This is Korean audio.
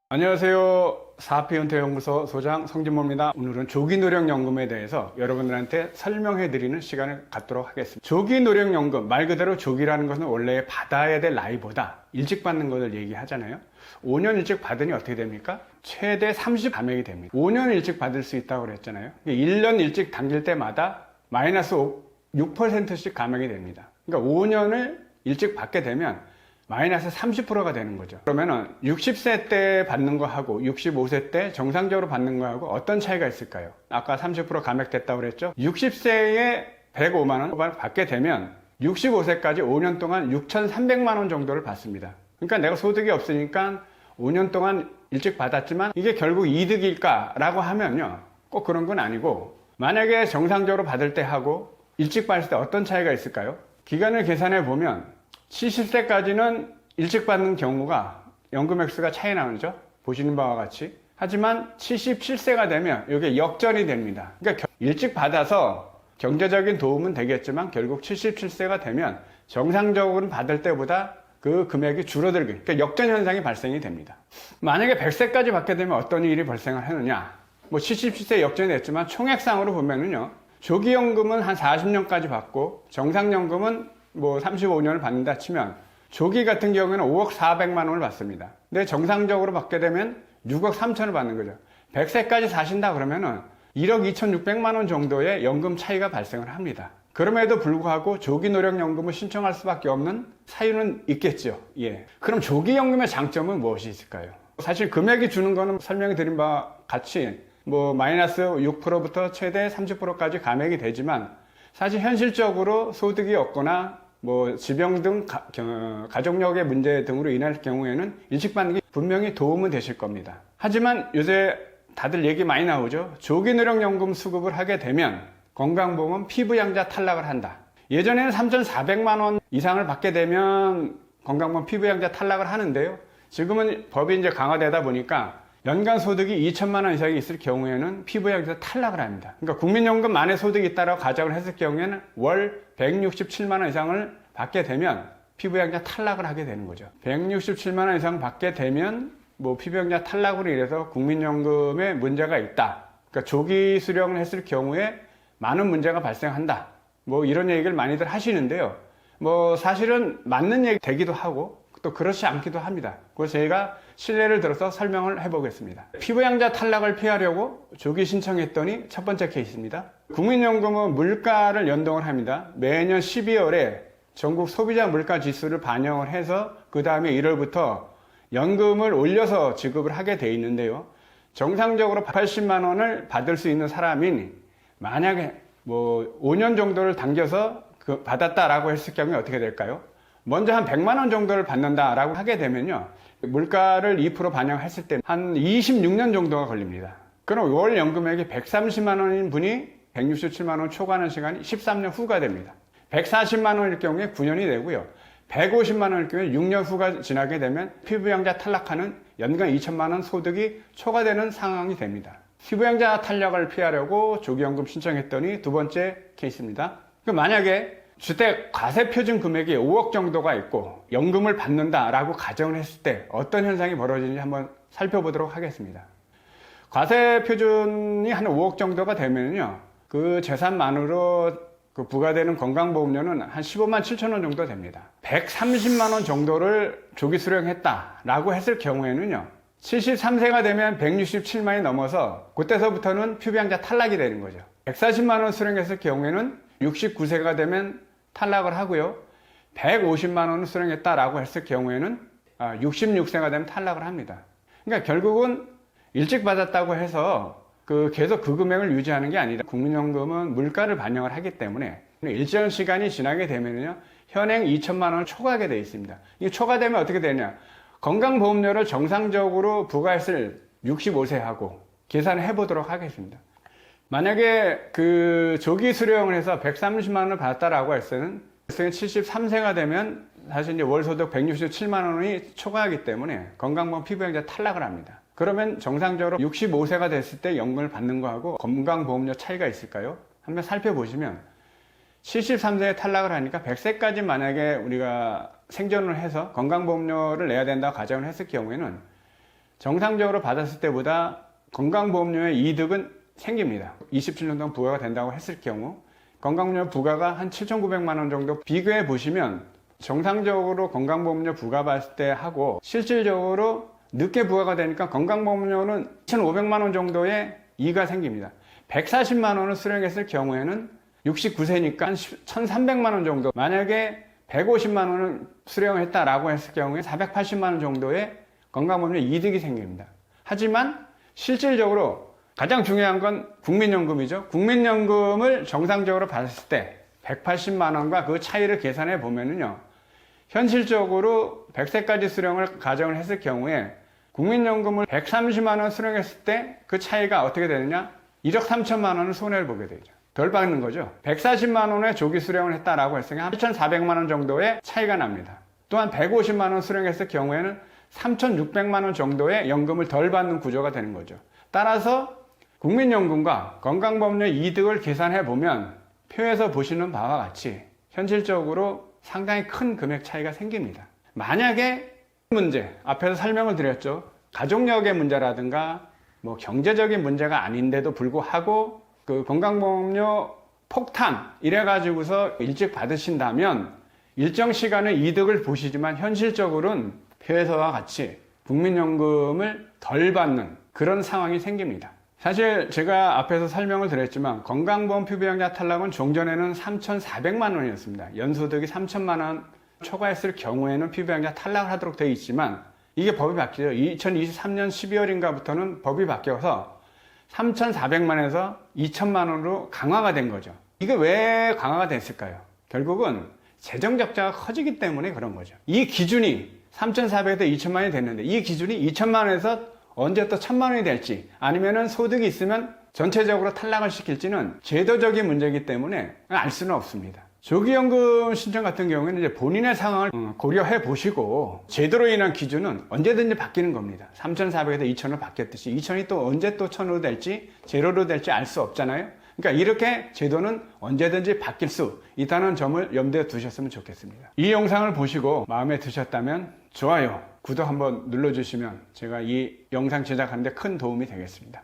안녕하세요. 사업은퇴연구소 소장 성진모입니다. 오늘은 조기노령연금에 대해서 여러분들한테 설명해 드리는 시간을 갖도록 하겠습니다. 조기노령연금, 말 그대로 조기라는 것은 원래 받아야 될 나이보다 일찍 받는 것을 얘기하잖아요. 5년 일찍 받으니 어떻게 됩니까? 최대 30 감액이 됩니다. 5년 일찍 받을 수 있다고 그랬잖아요. 1년 일찍 당길 때마다 마이너스 6%씩 감액이 됩니다. 그러니까 5년을 일찍 받게 되면 마이너스 30%가 되는 거죠. 그러면은 60세 때 받는 거하고 65세 때 정상적으로 받는 거하고 어떤 차이가 있을까요? 아까 30% 감액됐다고 그랬죠? 60세에 105만 원 받게 되면 65세까지 5년 동안 6,300만 원 정도를 받습니다. 그러니까 내가 소득이 없으니까 5년 동안 일찍 받았지만 이게 결국 이득일까라고 하면요. 꼭 그런 건 아니고, 만약에 정상적으로 받을 때 하고 일찍 받을 때 어떤 차이가 있을까요? 기간을 계산해 보면 70세까지는 일찍 받는 경우가 연금 액수가 차이 나죠. 보시는 바와 같이. 하지만 77세가 되면 이게 역전이 됩니다. 그러니까 일찍 받아서 경제적인 도움은 되겠지만 결국 77세가 되면 정상적으로 받을 때보다 그 금액이 줄어들게, 그러니까 역전 현상이 발생이 됩니다. 만약에 100세까지 받게 되면 어떤 일이 발생을 하느냐. 77세 역전이 됐지만 총액상으로 보면은요, 조기연금은 한 40년까지 받고 정상연금은 35년을 받는다 치면 조기 같은 경우에는 5억 400만 원을 받습니다. 근데 정상적으로 받게 되면 6억 3천을 받는 거죠. 100세까지 사신다 그러면은 1억 2,600만 원 정도의 연금 차이가 발생을 합니다. 그럼에도 불구하고 조기노령연금을 신청할 수밖에 없는 사유는 있겠죠. 예. 그럼 조기연금의 장점은 무엇이 있을까요? 사실 금액이 주는 거는 설명해 드린 바와 같이 마이너스 6%부터 최대 30%까지 감액이 되지만, 사실 현실적으로 소득이 없거나 지병 등 가족력의 문제 등으로 인할 경우에는 일찍 받는 게 분명히 도움은 되실 겁니다. 하지만 요새 다들 얘기 많이 나오죠. 조기노령연금 수급을 하게 되면 건강보험 피부양자 탈락을 한다. 예전에는 3,400만 원 이상을 받게 되면 건강보험 피부양자 탈락을 하는데요. 지금은 법이 이제 강화되다 보니까 연간 소득이 2천만 원 이상이 있을 경우에는 피부양자 탈락을 합니다. 그러니까 국민연금 만에 소득이 있다고 가정을 했을 경우에는 월 167만 원 이상을 받게 되면 피부양자 탈락을 하게 되는 거죠. 167만 원 이상 받게 되면 피부양자 탈락으로 인해서 국민연금에 문제가 있다. 그러니까 조기 수령을 했을 경우에 많은 문제가 발생한다. 이런 얘기를 많이들 하시는데요. 사실은 맞는 얘기 되기도 하고 또 그렇지 않기도 합니다. 그래서 저희가 신뢰를 들어서 설명을 해보겠습니다. 피부양자 탈락을 피하려고 조기 신청했더니 첫 번째 케이스입니다. 국민연금은 물가를 연동을 합니다. 매년 12월에 전국 소비자 물가 지수를 반영을 해서 그 다음에 1월부터 연금을 올려서 지급을 하게 돼 있는데요. 정상적으로 80만 원을 받을 수 있는 사람이 만약에 5년 정도를 당겨서 받았다라고 했을 경우에 어떻게 될까요? 먼저 한 100만 원 정도를 받는다라고 하게 되면요, 물가를 2% 반영했을 때 한 26년 정도가 걸립니다. 그럼 월 연금액이 130만 원인 분이 167만 원 초과하는 시간이 13년 후가 됩니다. 140만 원일 경우에 9년이 되고요. 150만 원일 경우에 6년 후가 지나게 되면 피부양자 탈락하는 연간 2천만 원 소득이 초과되는 상황이 됩니다. 피부양자 탈락을 피하려고 조기연금 신청했더니 두 번째 케이스입니다. 만약에 주택 과세표준 금액이 5억 정도가 있고 연금을 받는다라고 가정을 했을 때 어떤 현상이 벌어지는지 한번 살펴보도록 하겠습니다. 과세표준이 한 5억 정도가 되면요, 그 재산만으로 부과되는 건강보험료는 한 15만 7천 원 정도 됩니다. 130만 원 정도를 조기 수령했다라고 했을 경우에는요, 73세가 되면 167만이 넘어서 그때서부터는 피부양자 탈락이 되는 거죠. 140만 원 수령했을 경우에는 69세가 되면 탈락을 하고요. 150만 원을 수령했다라고 했을 경우에는 66세가 되면 탈락을 합니다. 그러니까 결국은 일찍 받았다고 해서 계속 그 금액을 유지하는 게 아니라 국민연금은 물가를 반영을 하기 때문에 일정 시간이 지나게 되면요, 현행 2천만 원을 초과하게 되어 있습니다. 이게 초과되면 어떻게 되냐? 건강보험료를 정상적으로 부과했을 65세하고 계산을 해보도록 하겠습니다. 만약에 조기 수령을 해서 130만 원을 받았다라고 했을 때는 73세가 되면 사실 이제 월 소득 167만 원이 초과하기 때문에 건강보험 피부양자 탈락을 합니다. 그러면 정상적으로 65세가 됐을 때 연금을 받는 거하고 건강보험료 차이가 있을까요? 한번 살펴보시면 73세에 탈락을 하니까 100세까지 만약에 우리가 생존을 해서 건강보험료를 내야 된다고 가정을 했을 경우에는 정상적으로 받았을 때보다 건강보험료의 이득은 생깁니다. 27년 동안 부과가 된다고 했을 경우 건강보험료 부과가 한 7,900만 원 정도 비교해 보시면 정상적으로 건강보험료 부과받을 때 하고 실질적으로 늦게 부과가 되니까 건강보험료는 2,500만 원 정도의 이익이 생깁니다. 140만 원을 수령했을 경우에는 69세니까 1,300만 원 정도, 만약에 150만 원을 수령했다라고 했을 경우에 480만 원 정도의 건강보험료 이득이 생깁니다. 하지만 실질적으로 가장 중요한 건 국민연금이죠. 국민연금을 정상적으로 받았을 때 180만 원과 그 차이를 계산해 보면은요, 현실적으로 100세까지 수령을 가정을 했을 경우에 국민연금을 130만 원 수령했을 때 그 차이가 어떻게 되느냐? 1억 3천만 원을 손해를 보게 되죠. 덜 받는 거죠. 140만 원의 조기 수령을 했다라고 했으니까 8,400만 원 정도의 차이가 납니다. 또한 150만 원 수령했을 경우에는 3,600만 원 정도의 연금을 덜 받는 구조가 되는 거죠. 따라서 국민연금과 건강보험료 이득을 계산해 보면 표에서 보시는 바와 같이 현실적으로 상당히 큰 금액 차이가 생깁니다. 만약에 문제, 앞에서 설명을 드렸죠. 가족력의 문제라든가 뭐 경제적인 문제가 아닌데도 불구하고 그 건강보험료 폭탄 이래가지고서 일찍 받으신다면 일정 시간의 이득을 보시지만 현실적으로는 표에서와 같이 국민연금을 덜 받는 그런 상황이 생깁니다. 사실 제가 앞에서 설명을 드렸지만 건강보험 피부양자 탈락은 종전에는 3,400만 원이었습니다. 연소득이 3천만 원 초과했을 경우에는 피부양자 탈락을 하도록 되어 있지만 이게 법이 바뀌죠. 2023년 12월인가부터는 법이 바뀌어서 3,400만에서 2천만 원으로 강화가 된 거죠. 이게 왜 강화가 됐을까요? 결국은 재정 적자가 커지기 때문에 그런 거죠. 이 기준이 3,400에서 2천만 원이 됐는데 이 기준이 2천만 원에서 언제 또 1,000만 원이 될지 아니면은 소득이 있으면 전체적으로 탈락을 시킬지는 제도적인 문제이기 때문에 알 수는 없습니다. 조기연금 신청 같은 경우에는 이제 본인의 상황을 고려해 보시고 제도로 인한 기준은 언제든지 바뀌는 겁니다. 3,400에서 2,000원 바뀌었듯이 2,000이 또 언제 또 1,000으로 될지 제로로 될지 알 수 없잖아요. 그러니까 이렇게 제도는 언제든지 바뀔 수 있다는 점을 염두에 두셨으면 좋겠습니다. 이 영상을 보시고 마음에 드셨다면 좋아요, 구독 한번 눌러주시면 제가 이 영상 제작하는 데 큰 도움이 되겠습니다.